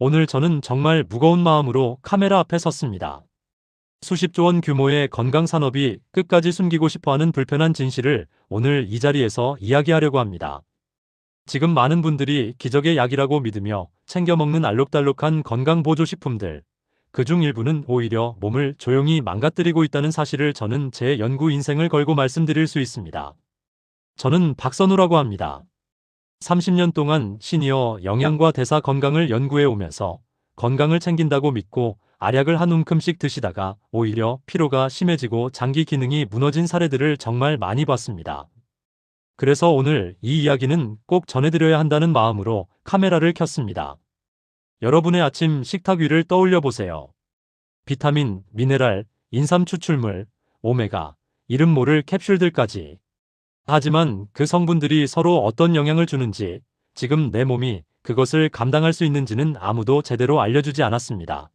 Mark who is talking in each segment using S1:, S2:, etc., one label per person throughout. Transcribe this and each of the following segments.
S1: 오늘 저는 정말 무거운 마음으로 카메라 앞에 섰습니다. 수십조 원 규모의 건강 산업이 끝까지 숨기고 싶어하는 불편한 진실을 오늘 이 자리에서 이야기하려고 합니다. 지금 많은 분들이 기적의 약이라고 믿으며 챙겨 먹는 알록달록한 건강보조식품들, 그중 일부는 오히려 몸을 조용히 망가뜨리고 있다는 사실을 저는 제 연구 인생을 걸고 말씀드릴 수 있습니다. 저는 박선우라고 합니다. 30년 동안 시니어 영양과 대사 건강을 연구해 오면서 건강을 챙긴다고 믿고 알약을 한 움큼씩 드시다가 오히려 피로가 심해지고 장기 기능이 무너진 사례들을 정말 많이 봤습니다. 그래서 오늘 이 이야기는 꼭 전해드려야 한다는 마음으로 카메라를 켰습니다. 여러분의 아침 식탁 위를 떠올려 보세요. 비타민, 미네랄, 인삼 추출물, 오메가, 이름 모를 캡슐들까지. 하지만 그 성분들이 서로 어떤 영향을 주는지, 지금 내 몸이 그것을 감당할 수 있는지는 아무도 제대로 알려주지 않았습니다.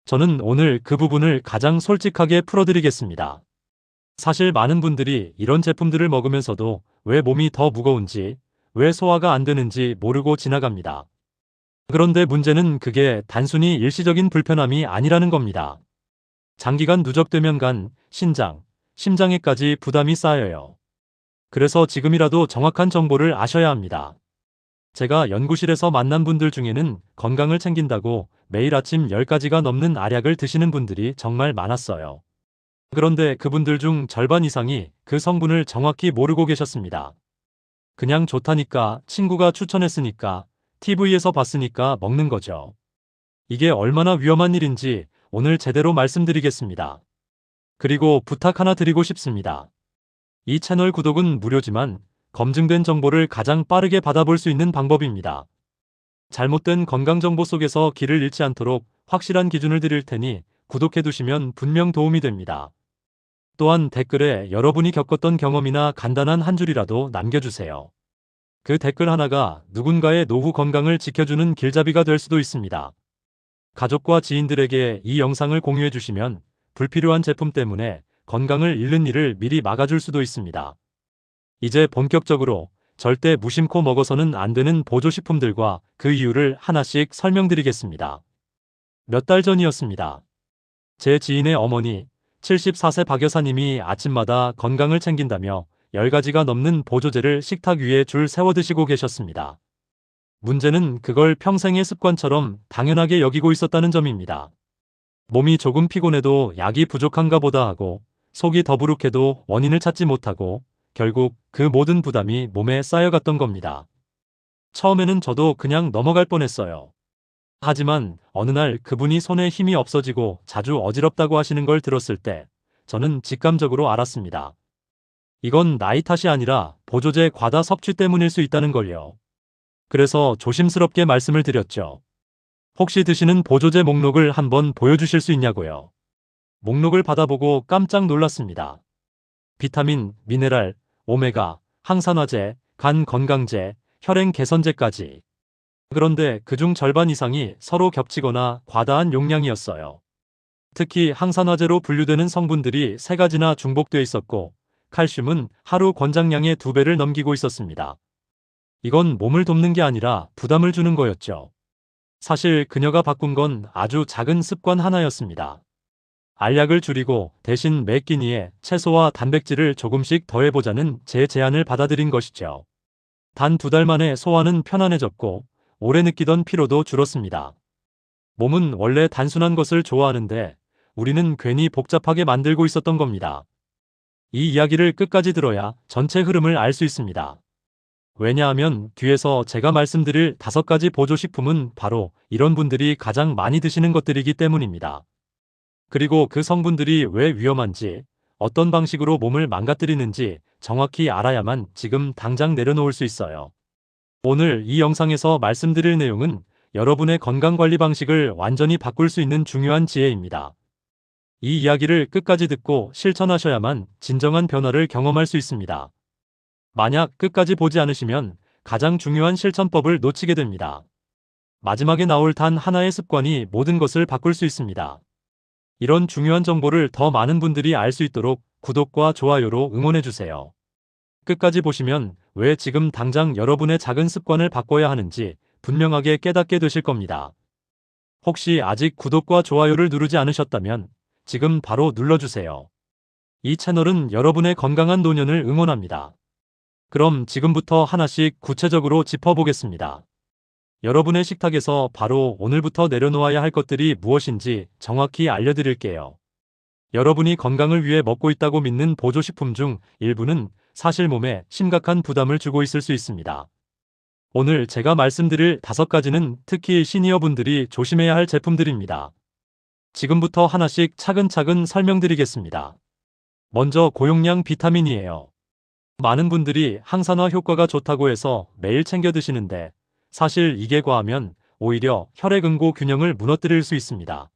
S1: 저는 오늘 그 부분을 가장 솔직하게 풀어드리겠습니다. 사실 많은 분들이 이런 제품들을 먹으면서도 왜 몸이 더 무거운지, 왜 소화가 안 되는지 모르고 지나갑니다. 그런데 문제는 그게 단순히 일시적인 불편함이 아니라는 겁니다. 장기간 누적되면 간, 신장, 심장에까지 부담이 쌓여요. 그래서 지금이라도 정확한 정보를 아셔야 합니다. 제가 연구실에서 만난 분들 중에는 건강을 챙긴다고 매일 아침 10가지가 넘는 알약을 드시는 분들이 정말 많았어요. 그런데 그분들 중 절반 이상이 그 성분을 정확히 모르고 계셨습니다. 그냥 좋다니까, 친구가 추천했으니까, TV에서 봤으니까 먹는 거죠. 이게 얼마나 위험한 일인지 오늘 제대로 말씀드리겠습니다. 그리고 부탁 하나 드리고 싶습니다. 이 채널 구독은 무료지만 검증된 정보를 가장 빠르게 받아볼 수 있는 방법입니다. 잘못된 건강정보 속에서 길을 잃지 않도록 확실한 기준을 드릴 테니 구독해두시면 분명 도움이 됩니다. 또한 댓글에 여러분이 겪었던 경험이나 간단한 한 줄이라도 남겨주세요. 그 댓글 하나가 누군가의 노후 건강을 지켜주는 길잡이가 될 수도 있습니다. 가족과 지인들에게 이 영상을 공유해주시면 불필요한 제품 때문에 건강을 잃는 일을 미리 막아줄 수도 있습니다. 이제 본격적으로 절대 무심코 먹어서는 안 되는 보조식품들과 그 이유를 하나씩 설명드리겠습니다. 몇 달 전이었습니다. 제 지인의 어머니 74세 박 여사님이 아침마다 건강을 챙긴다며 10가지가 넘는 보조제를 식탁 위에 줄 세워 드시고 계셨습니다. 문제는 그걸 평생의 습관처럼 당연하게 여기고 있었다는 점입니다. 몸이 조금 피곤해도 약이 부족한가 보다 하고 속이 더부룩해도 원인을 찾지 못하고 결국 그 모든 부담이 몸에 쌓여갔던 겁니다. 처음에는 저도 그냥 넘어갈 뻔했어요. 하지만 어느 날 그분이 손에 힘이 없어지고 자주 어지럽다고 하시는 걸 들었을 때 저는 직감적으로 알았습니다. 이건 나이 탓이 아니라 보조제 과다 섭취 때문일 수 있다는 걸요. 그래서 조심스럽게 말씀을 드렸죠. 혹시 드시는 보조제 목록을 한번 보여주실 수 있냐고요. 목록을 받아보고 깜짝 놀랐습니다. 비타민, 미네랄, 오메가, 항산화제, 간 건강제, 혈행 개선제까지. 그런데 그중 절반 이상이 서로 겹치거나 과다한 용량이었어요. 특히 항산화제로 분류되는 성분들이 3가지나 중복돼 있었고 칼슘은 하루 권장량의 2배를 넘기고 있었습니다. 이건 몸을 돕는 게 아니라 부담을 주는 거였죠. 사실 그녀가 바꾼 건 아주 작은 습관 하나였습니다. 알약을 줄이고 대신 매 끼니에 채소와 단백질을 조금씩 더해보자는 제 제안을 받아들인 것이죠. 단 2달 만에 소화는 편안해졌고 오래 느끼던 피로도 줄었습니다. 몸은 원래 단순한 것을 좋아하는데 우리는 괜히 복잡하게 만들고 있었던 겁니다. 이 이야기를 끝까지 들어야 전체 흐름을 알 수 있습니다. 왜냐하면 뒤에서 제가 말씀드릴 5가지 보조식품은 바로 이런 분들이 가장 많이 드시는 것들이기 때문입니다. 그리고 그 성분들이 왜 위험한지, 어떤 방식으로 몸을 망가뜨리는지 정확히 알아야만 지금 당장 내려놓을 수 있어요. 오늘 이 영상에서 말씀드릴 내용은 여러분의 건강관리 방식을 완전히 바꿀 수 있는 중요한 지혜입니다. 이 이야기를 끝까지 듣고 실천하셔야만 진정한 변화를 경험할 수 있습니다. 만약 끝까지 보지 않으시면 가장 중요한 실천법을 놓치게 됩니다. 마지막에 나올 단 하나의 습관이 모든 것을 바꿀 수 있습니다. 이런 중요한 정보를 더 많은 분들이 알 수 있도록 구독과 좋아요로 응원해주세요. 끝까지 보시면 왜 지금 당장 여러분의 작은 습관을 바꿔야 하는지 분명하게 깨닫게 되실 겁니다. 혹시 아직 구독과 좋아요를 누르지 않으셨다면 지금 바로 눌러주세요. 이 채널은 여러분의 건강한 노년을 응원합니다. 그럼 지금부터 하나씩 구체적으로 짚어보겠습니다. 여러분의 식탁에서 바로 오늘부터 내려놓아야 할 것들이 무엇인지 정확히 알려드릴게요. 여러분이 건강을 위해 먹고 있다고 믿는 보조식품 중 일부는 사실 몸에 심각한 부담을 주고 있을 수 있습니다. 오늘 제가 말씀드릴 5가지는 특히 시니어분들이 조심해야 할 제품들입니다. 지금부터 하나씩 차근차근 설명드리겠습니다. 먼저 고용량 비타민이에요. 많은 분들이 항산화 효과가 좋다고 해서 매일 챙겨 드시는데 사실 이게 과하면 오히려 혈액응고 균형을 무너뜨릴 수 있습니다.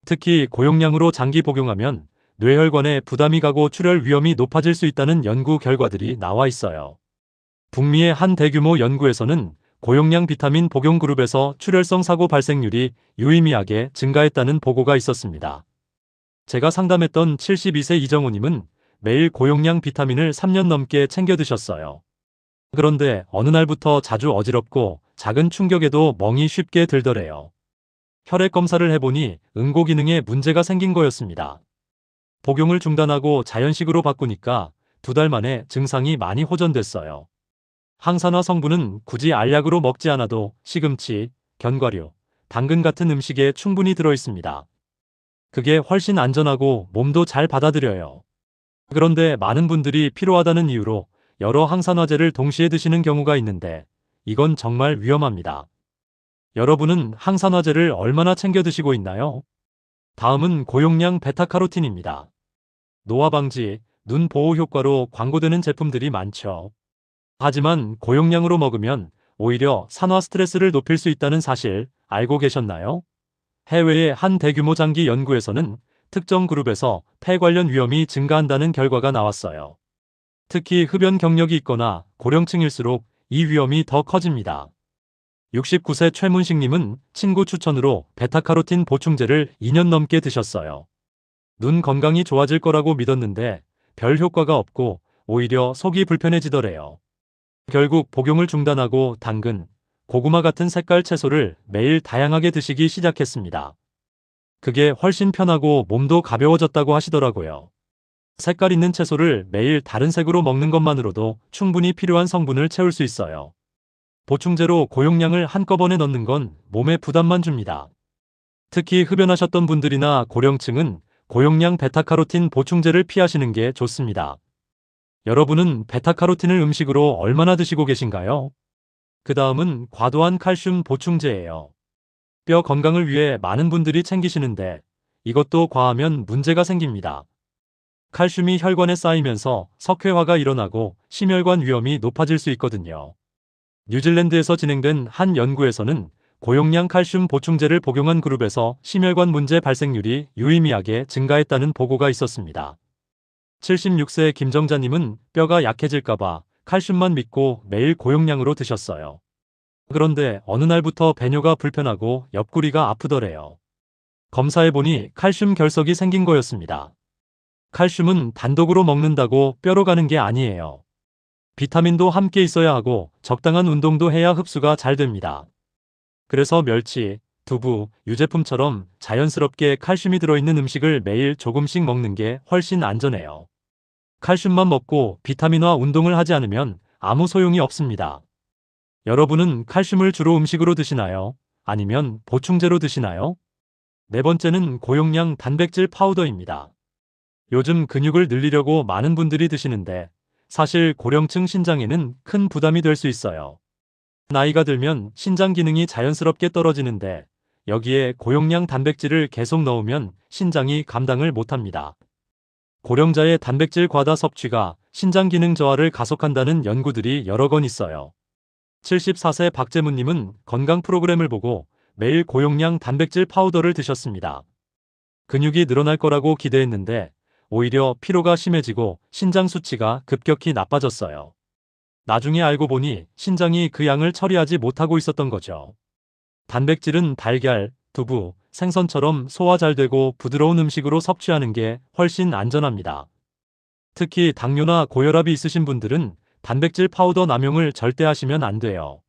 S1: 특히 고용량으로 장기 복용하면 뇌혈관에 부담이 가고 출혈 위험이 높아질 수 있다는 연구 결과들이 나와 있어요. 북미의 한 대규모 연구에서는 고용량 비타민 복용 그룹에서 출혈성 사고 발생률이 유의미하게 증가했다는 보고가 있었습니다. 제가 상담했던 72세 이정우님은 매일 고용량 비타민을 3년 넘게 챙겨 드셨어요. 그런데 어느 날부터 자주 어지럽고 작은 충격에도 멍이 쉽게 들더래요. 혈액 검사를 해보니 응고 기능에 문제가 생긴 거였습니다. 복용을 중단하고 자연식으로 바꾸니까 2달 만에 증상이 많이 호전됐어요. 항산화 성분은 굳이 알약으로 먹지 않아도 시금치, 견과류, 당근 같은 음식에 충분히 들어있습니다. 그게 훨씬 안전하고 몸도 잘 받아들여요. 그런데 많은 분들이 필요하다는 이유로 여러 항산화제를 동시에 드시는 경우가 있는데 이건 정말 위험합니다. 여러분은 항산화제를 얼마나 챙겨 드시고 있나요? 다음은 고용량 베타카로틴입니다. 노화 방지, 눈 보호 효과로 광고되는 제품들이 많죠. 하지만 고용량으로 먹으면 오히려 산화 스트레스를 높일 수 있다는 사실 알고 계셨나요? 해외의 한 대규모 장기 연구에서는 특정 그룹에서 폐 관련 위험이 증가한다는 결과가 나왔어요. 특히 흡연 경력이 있거나 고령층일수록 이 위험이 더 커집니다. 69세 최문식님은 친구 추천으로 베타카로틴 보충제를 2년 넘게 드셨어요. 눈 건강이 좋아질 거라고 믿었는데 별 효과가 없고 오히려 속이 불편해지더래요. 결국 복용을 중단하고 당근, 고구마 같은 색깔 채소를 매일 다양하게 드시기 시작했습니다. 그게 훨씬 편하고 몸도 가벼워졌다고 하시더라고요. 색깔 있는 채소를 매일 다른 색으로 먹는 것만으로도 충분히 필요한 성분을 채울 수 있어요. 보충제로 고용량을 한꺼번에 넣는 건 몸에 부담만 줍니다. 특히 흡연하셨던 분들이나 고령층은 고용량 베타카로틴 보충제를 피하시는 게 좋습니다. 여러분은 베타카로틴을 음식으로 얼마나 드시고 계신가요? 그 다음은 과도한 칼슘 보충제예요. 뼈 건강을 위해 많은 분들이 챙기시는데 이것도 과하면 문제가 생깁니다. 칼슘이 혈관에 쌓이면서 석회화가 일어나고 심혈관 위험이 높아질 수 있거든요. 뉴질랜드에서 진행된 한 연구에서는 고용량 칼슘 보충제를 복용한 그룹에서 심혈관 문제 발생률이 유의미하게 증가했다는 보고가 있었습니다. 76세 김정자님은 뼈가 약해질까봐 칼슘만 믿고 매일 고용량으로 드셨어요. 그런데 어느 날부터 배뇨가 불편하고 옆구리가 아프더래요. 검사해보니 칼슘 결석이 생긴 거였습니다. 칼슘은 단독으로 먹는다고 뼈로 가는 게 아니에요. 비타민도 함께 있어야 하고 적당한 운동도 해야 흡수가 잘 됩니다. 그래서 멸치, 두부, 유제품처럼 자연스럽게 칼슘이 들어있는 음식을 매일 조금씩 먹는 게 훨씬 안전해요. 칼슘만 먹고 비타민화 운동을 하지 않으면 아무 소용이 없습니다. 여러분은 칼슘을 주로 음식으로 드시나요? 아니면 보충제로 드시나요? 네 번째는 고용량 단백질 파우더입니다. 요즘 근육을 늘리려고 많은 분들이 드시는데 사실 고령층 신장에는 큰 부담이 될 수 있어요. 나이가 들면 신장 기능이 자연스럽게 떨어지는데 여기에 고용량 단백질을 계속 넣으면 신장이 감당을 못합니다. 고령자의 단백질 과다 섭취가 신장 기능 저하를 가속한다는 연구들이 여러 건 있어요. 74세 박재문님은 건강 프로그램을 보고 매일 고용량 단백질 파우더를 드셨습니다. 근육이 늘어날 거라고 기대했는데 오히려 피로가 심해지고 신장 수치가 급격히 나빠졌어요. 나중에 알고 보니 신장이 그 양을 처리하지 못하고 있었던 거죠. 단백질은 달걀, 두부, 생선처럼 소화 잘 되고 부드러운 음식으로 섭취하는 게 훨씬 안전합니다. 특히 당뇨나 고혈압이 있으신 분들은 단백질 파우더 남용을 절대 하시면 안 돼요.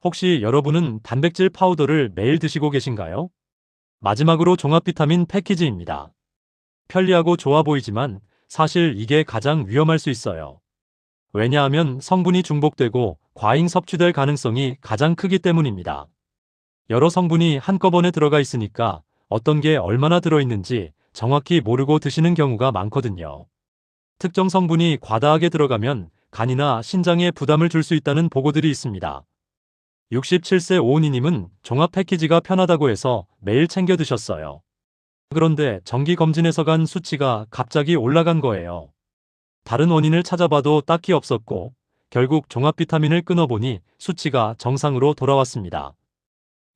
S1: 혹시 여러분은 단백질 파우더를 매일 드시고 계신가요? 마지막으로 종합 비타민 패키지입니다. 편리하고 좋아 보이지만 사실 이게 가장 위험할 수 있어요. 왜냐하면 성분이 중복되고 과잉 섭취될 가능성이 가장 크기 때문입니다. 여러 성분이 한꺼번에 들어가 있으니까 어떤 게 얼마나 들어있는지 정확히 모르고 드시는 경우가 많거든요. 특정 성분이 과다하게 들어가면 간이나 신장에 부담을 줄 수 있다는 보고들이 있습니다. 67세 오은희님은 종합 패키지가 편하다고 해서 매일 챙겨 드셨어요. 그런데 정기검진에서 간 수치가 갑자기 올라간 거예요. 다른 원인을 찾아봐도 딱히 없었고 결국 종합 비타민을 끊어보니 수치가 정상으로 돌아왔습니다.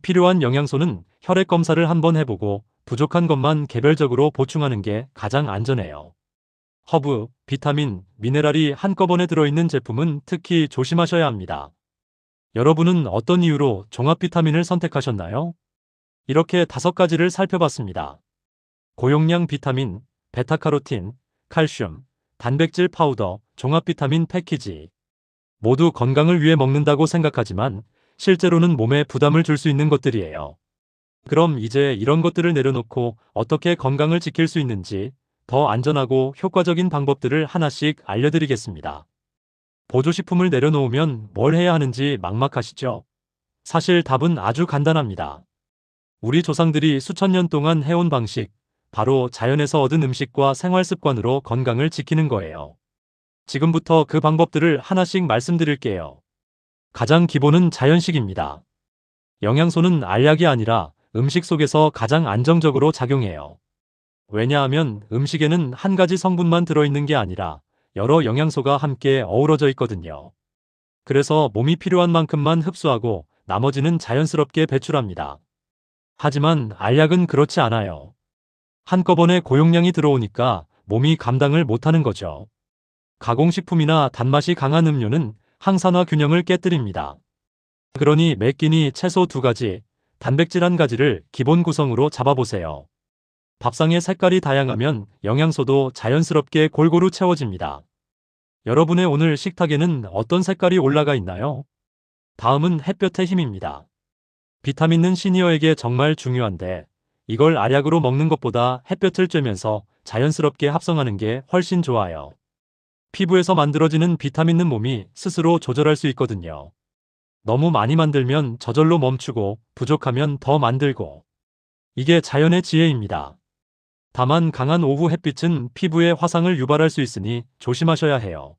S1: 필요한 영양소는 혈액 검사를 한번 해보고 부족한 것만 개별적으로 보충하는 게 가장 안전해요. 허브, 비타민, 미네랄이 한꺼번에 들어있는 제품은 특히 조심하셔야 합니다. 여러분은 어떤 이유로 종합 비타민을 선택하셨나요? 이렇게 5가지를 살펴봤습니다. 고용량 비타민, 베타카로틴, 칼슘, 단백질 파우더, 종합 비타민 패키지. 모두 건강을 위해 먹는다고 생각하지만 실제로는 몸에 부담을 줄 수 있는 것들이에요. 그럼 이제 이런 것들을 내려놓고 어떻게 건강을 지킬 수 있는지 더 안전하고 효과적인 방법들을 하나씩 알려드리겠습니다. 보조식품을 내려놓으면 뭘 해야 하는지 막막하시죠? 사실 답은 아주 간단합니다. 우리 조상들이 수천 년 동안 해온 방식, 바로 자연에서 얻은 음식과 생활 습관으로 건강을 지키는 거예요. 지금부터 그 방법들을 하나씩 말씀드릴게요. 가장 기본은 자연식입니다. 영양소는 알약이 아니라 음식 속에서 가장 안정적으로 작용해요. 왜냐하면 음식에는 한 가지 성분만 들어있는 게 아니라 여러 영양소가 함께 어우러져 있거든요. 그래서 몸이 필요한 만큼만 흡수하고 나머지는 자연스럽게 배출합니다. 하지만 알약은 그렇지 않아요. 한꺼번에 고용량이 들어오니까 몸이 감당을 못하는 거죠. 가공식품이나 단맛이 강한 음료는 항산화 균형을 깨뜨립니다. 그러니 매 끼니 채소 2가지, 단백질 1가지를 기본 구성으로 잡아보세요. 밥상의 색깔이 다양하면 영양소도 자연스럽게 골고루 채워집니다. 여러분의 오늘 식탁에는 어떤 색깔이 올라가 있나요? 다음은 햇볕의 힘입니다. 비타민은 시니어에게 정말 중요한데 이걸 알약으로 먹는 것보다 햇볕을 쬐면서 자연스럽게 합성하는 게 훨씬 좋아요. 피부에서 만들어지는 비타민은 몸이 스스로 조절할 수 있거든요. 너무 많이 만들면 저절로 멈추고 부족하면 더 만들고. 이게 자연의 지혜입니다. 다만 강한 오후 햇빛은 피부에 화상을 유발할 수 있으니 조심하셔야 해요.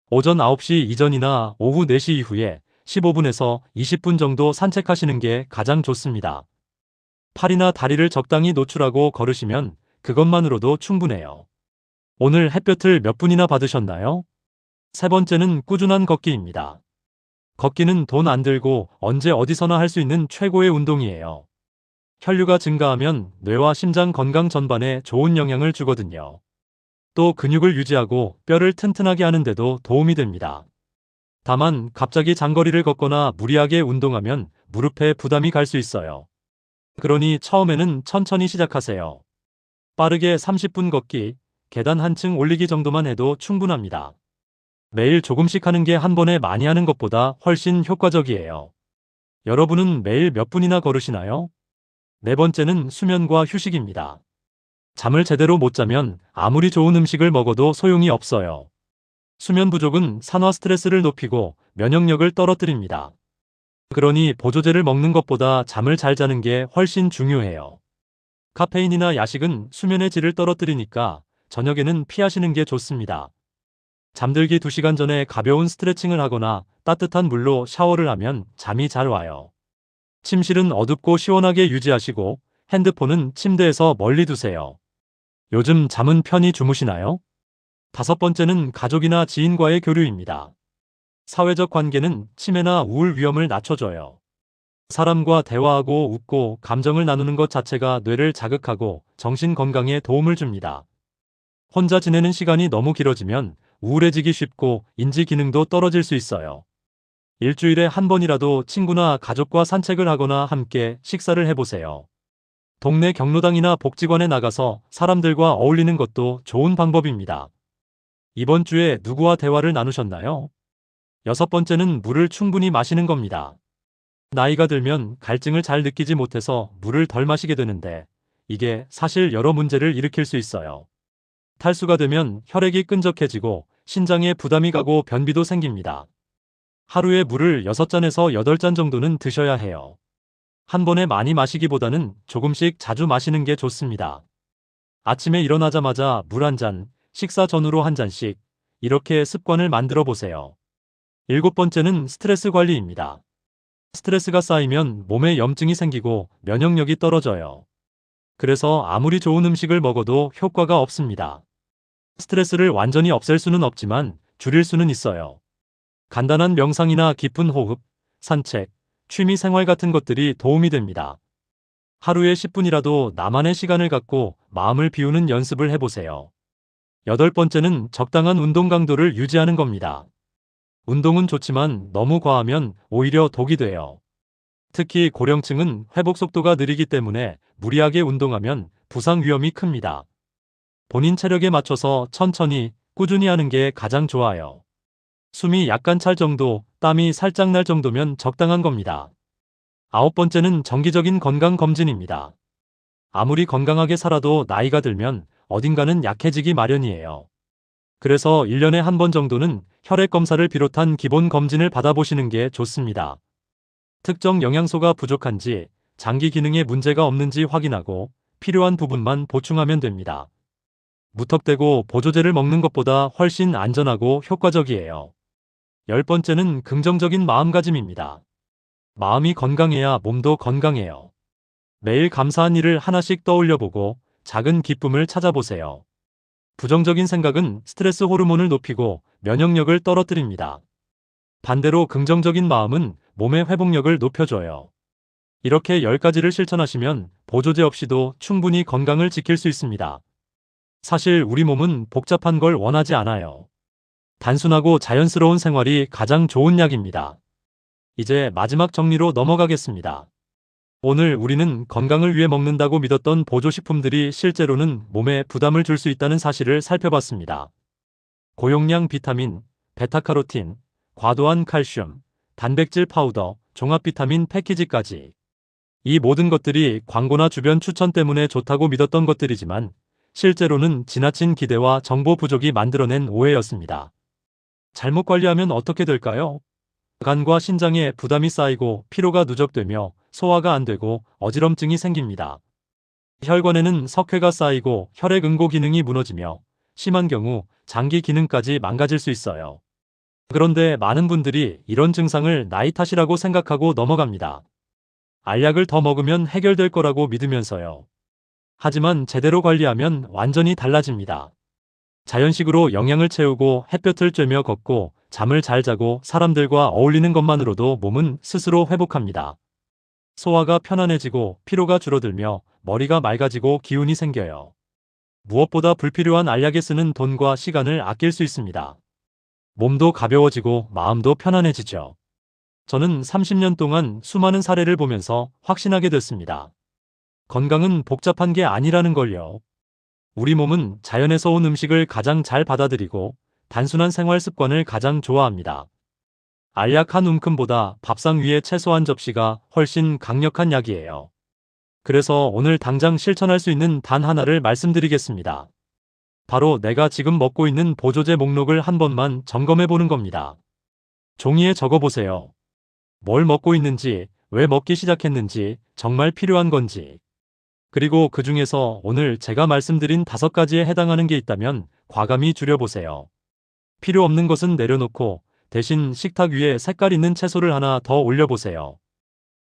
S1: 오전 9시 이전이나 오후 4시 이후에 15분에서 20분 정도 산책하시는 게 가장 좋습니다. 팔이나 다리를 적당히 노출하고 걸으시면 그것만으로도 충분해요. 오늘 햇볕을 몇 분이나 받으셨나요? 3번째는 꾸준한 걷기입니다. 걷기는 돈 안 들고 언제 어디서나 할 수 있는 최고의 운동이에요. 혈류가 증가하면 뇌와 심장 건강 전반에 좋은 영향을 주거든요. 또 근육을 유지하고 뼈를 튼튼하게 하는데도 도움이 됩니다. 다만 갑자기 장거리를 걷거나 무리하게 운동하면 무릎에 부담이 갈 수 있어요. 그러니 처음에는 천천히 시작하세요. 빠르게 30분 걷기, 계단 한층 올리기 정도만 해도 충분합니다. 매일 조금씩 하는 게 한 번에 많이 하는 것보다 훨씬 효과적이에요. 여러분은 매일 몇 분이나 걸으시나요? 4번째는 수면과 휴식입니다. 잠을 제대로 못 자면 아무리 좋은 음식을 먹어도 소용이 없어요. 수면 부족은 산화 스트레스를 높이고 면역력을 떨어뜨립니다. 그러니 보조제를 먹는 것보다 잠을 잘 자는 게 훨씬 중요해요. 카페인이나 야식은 수면의 질을 떨어뜨리니까 저녁에는 피하시는 게 좋습니다. 잠들기 2시간 전에 가벼운 스트레칭을 하거나 따뜻한 물로 샤워를 하면 잠이 잘 와요. 침실은 어둡고 시원하게 유지하시고 핸드폰은 침대에서 멀리 두세요. 요즘 잠은 편히 주무시나요? 5번째는 가족이나 지인과의 교류입니다. 사회적 관계는 치매나 우울 위험을 낮춰줘요. 사람과 대화하고 웃고 감정을 나누는 것 자체가 뇌를 자극하고 정신 건강에 도움을 줍니다. 혼자 지내는 시간이 너무 길어지면 우울해지기 쉽고 인지 기능도 떨어질 수 있어요. 일주일에 한 번이라도 친구나 가족과 산책을 하거나 함께 식사를 해보세요. 동네 경로당이나 복지관에 나가서 사람들과 어울리는 것도 좋은 방법입니다. 이번 주에 누구와 대화를 나누셨나요? 6번째는 물을 충분히 마시는 겁니다. 나이가 들면 갈증을 잘 느끼지 못해서 물을 덜 마시게 되는데 이게 사실 여러 문제를 일으킬 수 있어요. 탈수가 되면 혈액이 끈적해지고 신장에 부담이 가고 변비도 생깁니다. 하루에 물을 6잔에서 8잔 정도는 드셔야 해요. 한 번에 많이 마시기보다는 조금씩 자주 마시는 게 좋습니다. 아침에 일어나자마자 물 한 잔, 식사 전후로 한 잔씩 이렇게 습관을 만들어 보세요. 일곱 번째는 스트레스 관리입니다. 스트레스가 쌓이면 몸에 염증이 생기고 면역력이 떨어져요. 그래서 아무리 좋은 음식을 먹어도 효과가 없습니다. 스트레스를 완전히 없앨 수는 없지만 줄일 수는 있어요. 간단한 명상이나 깊은 호흡, 산책, 취미 생활 같은 것들이 도움이 됩니다. 하루에 10분이라도 나만의 시간을 갖고 마음을 비우는 연습을 해보세요. 여덟 번째는 적당한 운동 강도를 유지하는 겁니다. 운동은 좋지만 너무 과하면 오히려 독이 돼요. 특히 고령층은 회복 속도가 느리기 때문에 무리하게 운동하면 부상 위험이 큽니다. 본인 체력에 맞춰서 천천히 꾸준히 하는 게 가장 좋아요. 숨이 약간 찰 정도, 땀이 살짝 날 정도면 적당한 겁니다. 아홉 번째는 정기적인 건강검진입니다. 아무리 건강하게 살아도 나이가 들면 어딘가는 약해지기 마련이에요. 그래서 1년에 한 번 정도는 혈액 검사를 비롯한 기본 검진을 받아보시는 게 좋습니다. 특정 영양소가 부족한지, 장기 기능에 문제가 없는지 확인하고 필요한 부분만 보충하면 됩니다. 무턱대고 보조제를 먹는 것보다 훨씬 안전하고 효과적이에요. 열 번째는 긍정적인 마음가짐입니다. 마음이 건강해야 몸도 건강해요. 매일 감사한 일을 하나씩 떠올려보고 작은 기쁨을 찾아보세요. 부정적인 생각은 스트레스 호르몬을 높이고 면역력을 떨어뜨립니다. 반대로 긍정적인 마음은 몸의 회복력을 높여줘요. 이렇게 10가지를 실천하시면 보조제 없이도 충분히 건강을 지킬 수 있습니다. 사실 우리 몸은 복잡한 걸 원하지 않아요. 단순하고 자연스러운 생활이 가장 좋은 약입니다. 이제 마지막 정리로 넘어가겠습니다. 오늘 우리는 건강을 위해 먹는다고 믿었던 보조식품들이 실제로는 몸에 부담을 줄 수 있다는 사실을 살펴봤습니다. 고용량 비타민, 베타카로틴, 과도한 칼슘, 단백질 파우더, 종합 비타민 패키지까지. 이 모든 것들이 광고나 주변 추천 때문에 좋다고 믿었던 것들이지만 실제로는 지나친 기대와 정보 부족이 만들어낸 오해였습니다. 잘못 관리하면 어떻게 될까요? 간과 신장에 부담이 쌓이고 피로가 누적되며 소화가 안 되고 어지럼증이 생깁니다. 혈관에는 석회가 쌓이고 혈액 응고 기능이 무너지며 심한 경우 장기 기능까지 망가질 수 있어요. 그런데 많은 분들이 이런 증상을 나이 탓이라고 생각하고 넘어갑니다. 알약을 더 먹으면 해결될 거라고 믿으면서요. 하지만 제대로 관리하면 완전히 달라집니다. 자연식으로 영양을 채우고 햇볕을 쬐며 걷고 잠을 잘 자고 사람들과 어울리는 것만으로도 몸은 스스로 회복합니다. 소화가 편안해지고 피로가 줄어들며 머리가 맑아지고 기운이 생겨요. 무엇보다 불필요한 알약에 쓰는 돈과 시간을 아낄 수 있습니다. 몸도 가벼워지고 마음도 편안해지죠. 저는 30년 동안 수많은 사례를 보면서 확신하게 됐습니다. 건강은 복잡한 게 아니라는 걸요. 우리 몸은 자연에서 온 음식을 가장 잘 받아들이고 단순한 생활 습관을 가장 좋아합니다. 알약 한 움큼보다 밥상 위에 채소 한 접시가 훨씬 강력한 약이에요. 그래서 오늘 당장 실천할 수 있는 단 하나를 말씀드리겠습니다. 바로 내가 지금 먹고 있는 보조제 목록을 한 번만 점검해 보는 겁니다. 종이에 적어 보세요. 뭘 먹고 있는지, 왜 먹기 시작했는지, 정말 필요한 건지. 그리고 그 중에서 오늘 제가 말씀드린 5가지에 해당하는 게 있다면 과감히 줄여보세요. 필요 없는 것은 내려놓고 대신 식탁 위에 색깔 있는 채소를 하나 더 올려보세요.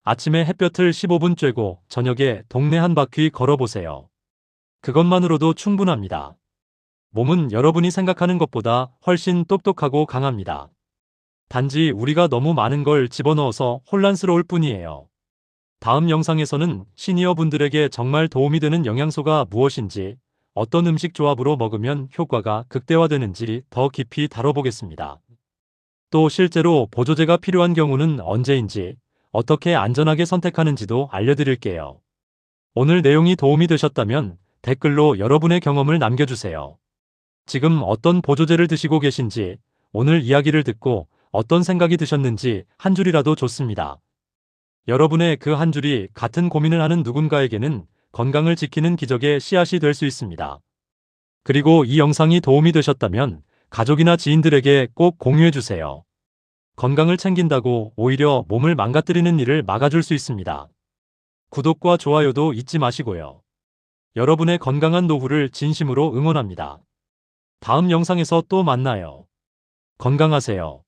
S1: 아침에 햇볕을 15분 쬐고 저녁에 동네 한 바퀴 걸어보세요. 그것만으로도 충분합니다. 몸은 여러분이 생각하는 것보다 훨씬 똑똑하고 강합니다. 단지 우리가 너무 많은 걸 집어넣어서 혼란스러울 뿐이에요. 다음 영상에서는 시니어 분들에게 정말 도움이 되는 영양소가 무엇인지, 어떤 음식 조합으로 먹으면 효과가 극대화되는지 더 깊이 다뤄보겠습니다. 또 실제로 보조제가 필요한 경우는 언제인지, 어떻게 안전하게 선택하는지도 알려드릴게요. 오늘 내용이 도움이 되셨다면 댓글로 여러분의 경험을 남겨주세요. 지금 어떤 보조제를 드시고 계신지, 오늘 이야기를 듣고 어떤 생각이 드셨는지 한 줄이라도 좋습니다. 여러분의 그 한 줄이 같은 고민을 하는 누군가에게는 건강을 지키는 기적의 씨앗이 될 수 있습니다. 그리고 이 영상이 도움이 되셨다면 가족이나 지인들에게 꼭 공유해 주세요. 건강을 챙긴다고 오히려 몸을 망가뜨리는 일을 막아줄 수 있습니다. 구독과 좋아요도 잊지 마시고요. 여러분의 건강한 노후를 진심으로 응원합니다. 다음 영상에서 또 만나요. 건강하세요.